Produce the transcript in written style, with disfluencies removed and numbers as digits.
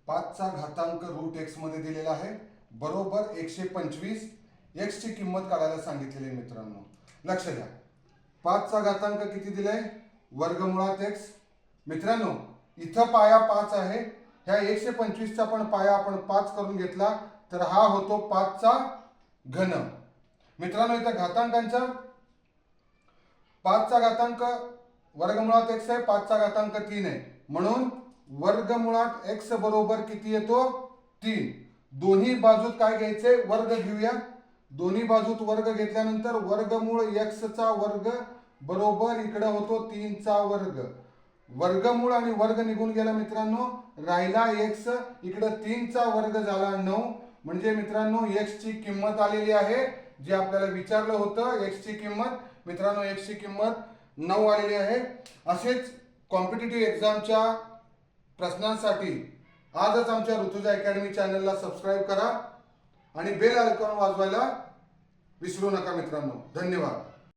5चा घातांक route x मध्ये दिलेला आहे बरोबर 125. x ची किंमत काढायला सांगितलेली आहे मित्रांनो. लक्ष द्या, 5चा घातांक किती दिलाय? वर्गमुळात x. मित्रांनो इथं पाया 5 आहे, ह्या 125 चा पण पाया आपण 5 करून घेतला तर हा होतो 5चा घन. मित्रांनो इथं घातांकांचा 5चा घातांक वर्गमुळात x आहे, 5चा घातांक 3 आहे, म्हणून वर्गमुळात x बरोबर किती येतो? 3. दोन्ही बाजूत काय घ्यायचे? वर्ग घेऊया. दोन्ही बाजूत वर्ग घेतल्यानंतर वर्गमूळ x चा वर्ग बरोबर इकडे होतो 3 चा वर्ग. वर्गमूळ आणि वर्ग निघून गेला मित्रांनो, राहिला x. इकडे 3 चा वर्ग झाला 9. म्हणजे मित्रांनो x ची किंमत आलेली आहे जे आपल्याला विचारलं होतं. x ची किंमत मित्रांनो, x ची किंमत 9 आलेली आहे. असेच कॉम्पिटिटिव्ह एक्झामच्या प्रश्नांसाठी आजच आमच्या ऋतुजा अकॅडमी चॅनलला सबस्क्राईब करा आणि बेल आयकॉन वाजवायला विसरू नका मित्रांनो. धन्यवाद.